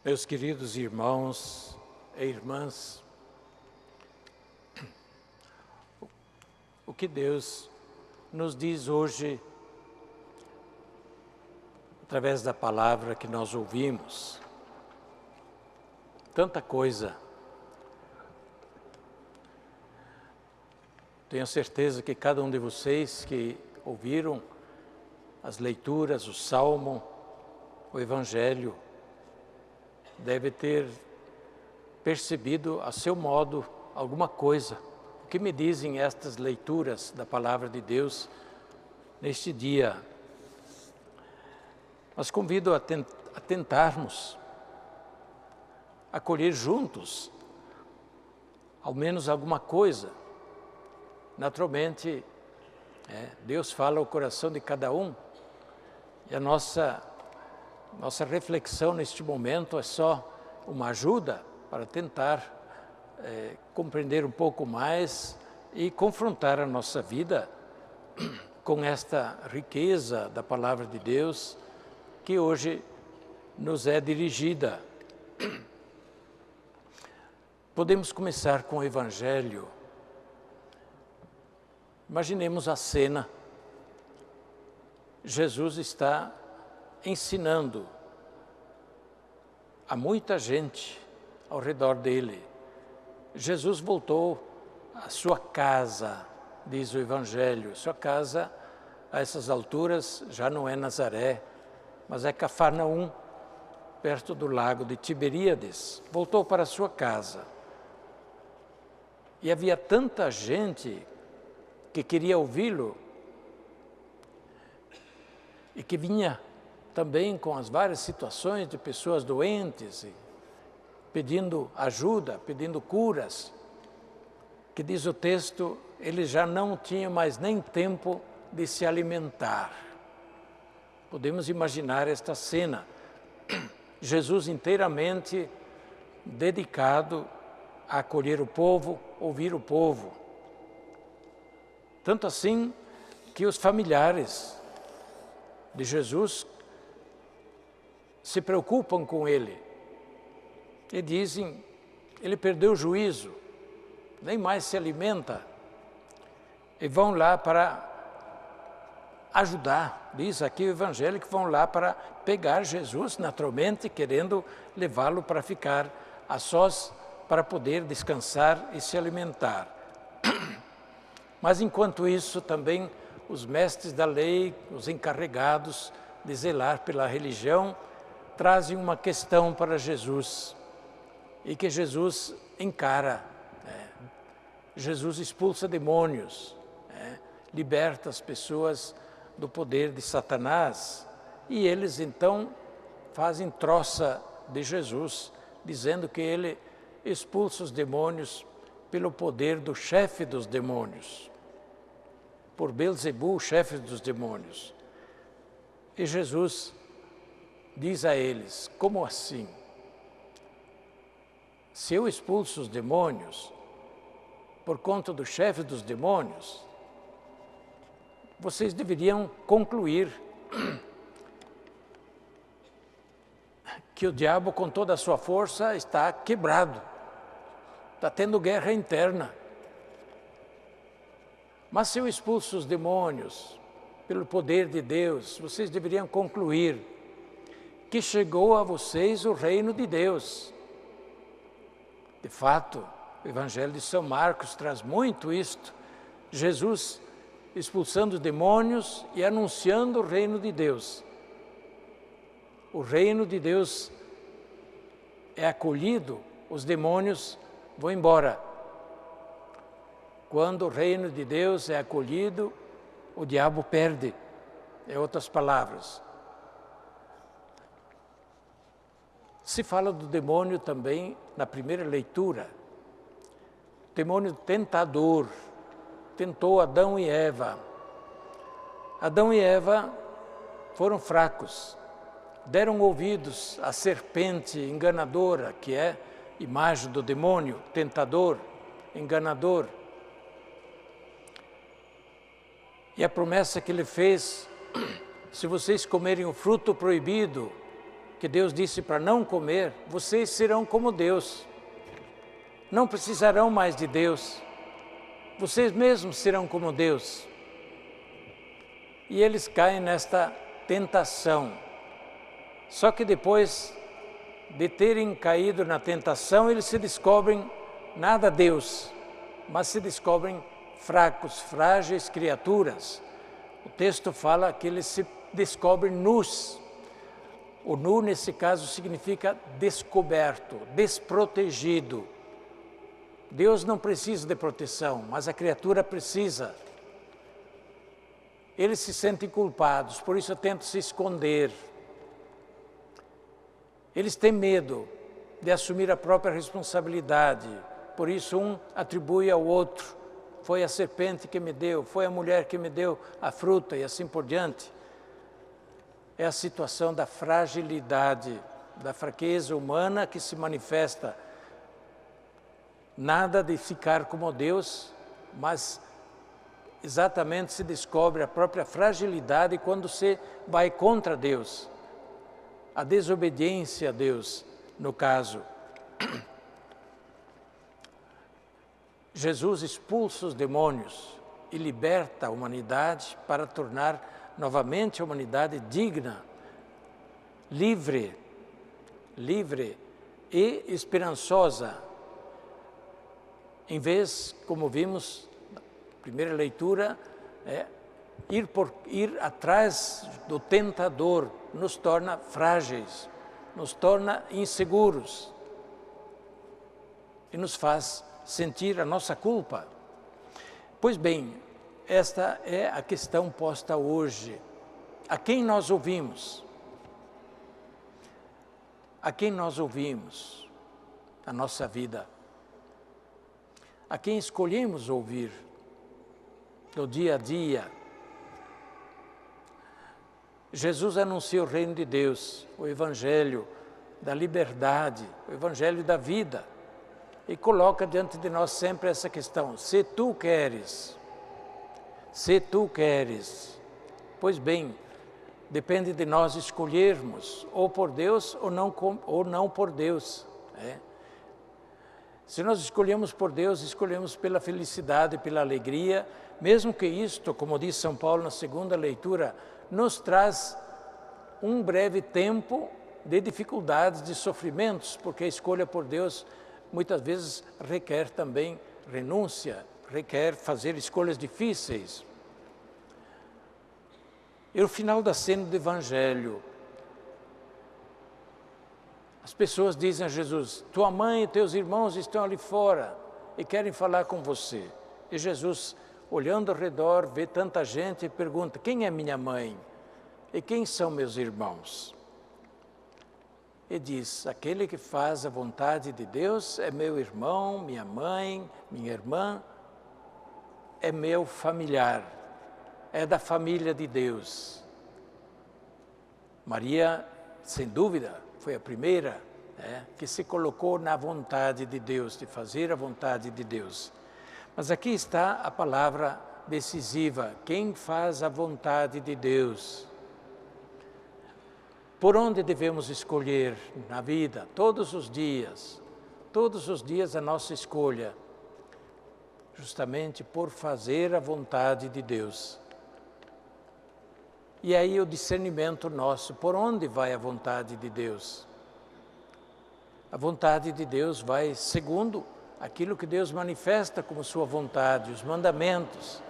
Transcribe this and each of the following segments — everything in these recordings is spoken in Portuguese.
Meus queridos irmãos e irmãs, o que Deus nos diz hoje, através da palavra que nós ouvimos, tanta coisa. Tenho certeza que cada um de vocês que ouviram as leituras, o Salmo, o Evangelho, deve ter percebido a seu modo alguma coisa. O que me dizem estas leituras da Palavra de Deus neste dia? Mas convido a tentarmos acolher juntos, ao menos alguma coisa. Naturalmente, Deus fala ao coração de cada um, e a nossa reflexão neste momento é só uma ajuda para tentar compreender um pouco mais e confrontar a nossa vida com esta riqueza da Palavra de Deus que hoje nos é dirigida. Podemos começar com o Evangelho. Imaginemos a cena. Jesus está ensinando a muita gente ao redor dele. Jesus voltou à sua casa, diz o Evangelho. Sua casa, a essas alturas, já não é Nazaré, mas é Cafarnaum, perto do lago de Tiberíades. Voltou para a sua casa. E havia tanta gente que queria ouvi-lo e que vinha também com as várias situações de pessoas doentes, pedindo ajuda, pedindo curas, que diz o texto, eles já não tinham mais nem tempo de se alimentar. Podemos imaginar esta cena, Jesus inteiramente dedicado a acolher o povo, ouvir o povo. Tanto assim que os familiares de Jesus se preocupam com ele e dizem, ele perdeu o juízo, nem mais se alimenta, e vão lá para ajudar. Diz aqui o Evangelho que vão lá para pegar Jesus, naturalmente querendo levá-lo para ficar a sós, para poder descansar e se alimentar. Mas enquanto isso também os mestres da lei, os encarregados de zelar pela religião, trazem uma questão para Jesus e que Jesus encara. Jesus expulsa demônios, liberta as pessoas do poder de Satanás, e eles então fazem troça de Jesus, dizendo que ele expulsa os demônios pelo poder do chefe dos demônios, por Belzebu, chefe dos demônios. E Jesus diz a eles, como assim? Se eu expulso os demônios por conta do chefe dos demônios, vocês deveriam concluir que o diabo com toda a sua força está quebrado, está tendo guerra interna. Mas se eu expulso os demônios pelo poder de Deus, vocês deveriam concluir que chegou a vocês o reino de Deus. De fato, o Evangelho de São Marcos traz muito isto. Jesus expulsando os demônios e anunciando o reino de Deus. O reino de Deus é acolhido, os demônios vão embora. Quando o reino de Deus é acolhido, o diabo perde. Em outras palavras. Se fala do demônio também na primeira leitura. Demônio tentador, tentou Adão e Eva. Adão e Eva foram fracos, deram ouvidos à serpente enganadora, que é imagem do demônio, tentador, enganador. E a promessa que ele fez, se vocês comerem o fruto proibido, que Deus disse para não comer, vocês serão como Deus. Não precisarão mais de Deus. Vocês mesmos serão como Deus. E eles caem nesta tentação. Só que depois de terem caído na tentação, eles se descobrem nada Deus, mas se descobrem fracos, frágeis criaturas. O texto fala que eles se descobrem nus. O nu, nesse caso, significa descoberto, desprotegido. Deus não precisa de proteção, mas a criatura precisa. Eles se sentem culpados, por isso tentam se esconder. Eles têm medo de assumir a própria responsabilidade, por isso um atribui ao outro. Foi a serpente que me deu, foi a mulher que me deu a fruta e assim por diante. É a situação da fragilidade, da fraqueza humana que se manifesta. Nada de ficar como Deus, mas exatamente se descobre a própria fragilidade quando se vai contra Deus. A desobediência a Deus, no caso. Jesus expulsa os demônios e liberta a humanidade para tornar novamente a humanidade digna, livre e esperançosa. Em vez, como vimos na primeira leitura, ir atrás do tentador nos torna frágeis, nos torna inseguros e nos faz sentir a nossa culpa. Pois bem, esta é a questão posta hoje. A quem nós ouvimos? A quem nós ouvimos na nossa vida? A quem escolhemos ouvir no dia a dia? Jesus anuncia o reino de Deus, o evangelho da liberdade, o evangelho da vida, e coloca diante de nós sempre essa questão: se tu queres, pois bem, depende de nós escolhermos ou por Deus ou não por Deus. Se nós escolhemos por Deus, escolhemos pela felicidade, pela alegria, mesmo que isto, como diz São Paulo na segunda leitura, nos traz um breve tempo de dificuldades, de sofrimentos, porque a escolha por Deus muitas vezes requer também renúncia, requer fazer escolhas difíceis. E no final da cena do Evangelho, as pessoas dizem a Jesus: tua mãe e teus irmãos estão ali fora e querem falar com você. E Jesus, olhando ao redor, vê tanta gente e pergunta: quem é minha mãe? E quem são meus irmãos? E diz: aquele que faz a vontade de Deus é meu irmão, minha mãe, minha irmã, é meu familiar, é da família de Deus. Maria, sem dúvida, foi a primeira que se colocou na vontade de Deus, de fazer a vontade de Deus. Mas aqui está a palavra decisiva: quem faz a vontade de Deus. Por onde devemos escolher na vida? Todos os dias a nossa escolha, justamente por fazer a vontade de Deus. E aí o discernimento nosso, por onde vai a vontade de Deus? A vontade de Deus vai segundo aquilo que Deus manifesta como sua vontade, os mandamentos.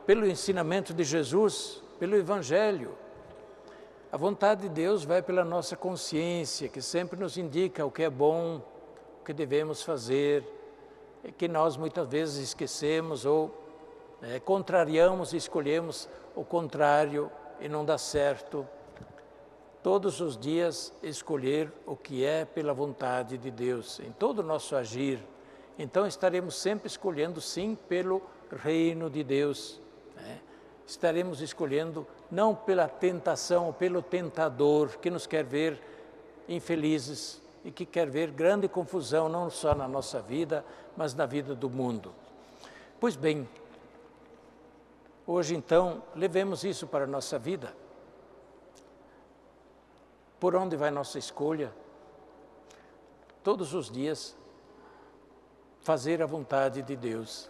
Pelo ensinamento de Jesus, pelo Evangelho. A vontade de Deus vai pela nossa consciência, que sempre nos indica o que é bom, o que devemos fazer, e que nós muitas vezes esquecemos ou contrariamos e escolhemos o contrário e não dá certo. Todos os dias escolher o que é pela vontade de Deus, em todo o nosso agir. Então estaremos sempre escolhendo sim pelo reino de Deus. Estaremos escolhendo não pela tentação, pelo tentador que nos quer ver infelizes e que quer ver grande confusão, não só na nossa vida, mas na vida do mundo. Pois bem, hoje então, levemos isso para a nossa vida. por onde vai nossa escolha? Todos os dias, fazer a vontade de Deus.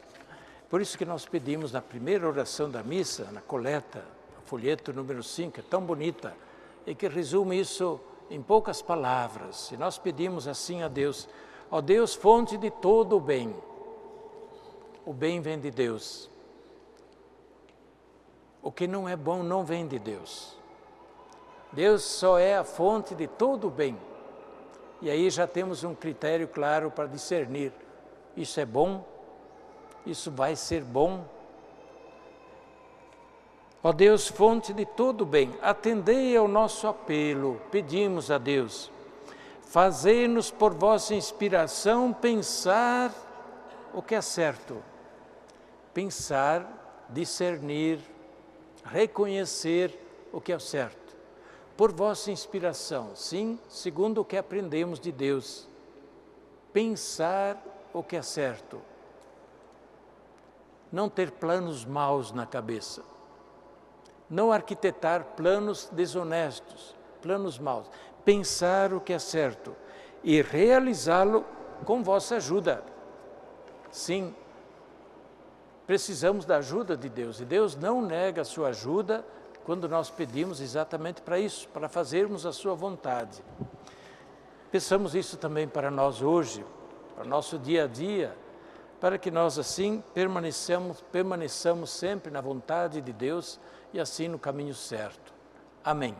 Por isso que nós pedimos na primeira oração da missa, na coleta, o folheto número 5, é tão bonita, e que resume isso em poucas palavras. E nós pedimos assim a Deus: ó Deus, fonte de todo o bem vem de Deus. O que não é bom não vem de Deus. Deus só é a fonte de todo o bem. E aí já temos um critério claro para discernir. Isso é bom, isso vai ser bom. Ó Deus, fonte de todo o bem, atendei ao nosso apelo, pedimos a Deus. Fazei-nos por vossa inspiração pensar o que é certo. Pensar, discernir, reconhecer o que é certo. Por vossa inspiração, sim, segundo o que aprendemos de Deus. Pensar o que é certo. Não ter planos maus na cabeça. Não arquitetar planos desonestos, planos maus. Pensar o que é certo e realizá-lo com vossa ajuda. Sim, precisamos da ajuda de Deus, e Deus não nega a sua ajuda quando nós pedimos exatamente para isso, para fazermos a sua vontade. Peçamos isso também para nós hoje, para o nosso dia a dia, para que nós assim permaneçamos sempre na vontade de Deus e assim no caminho certo. Amém.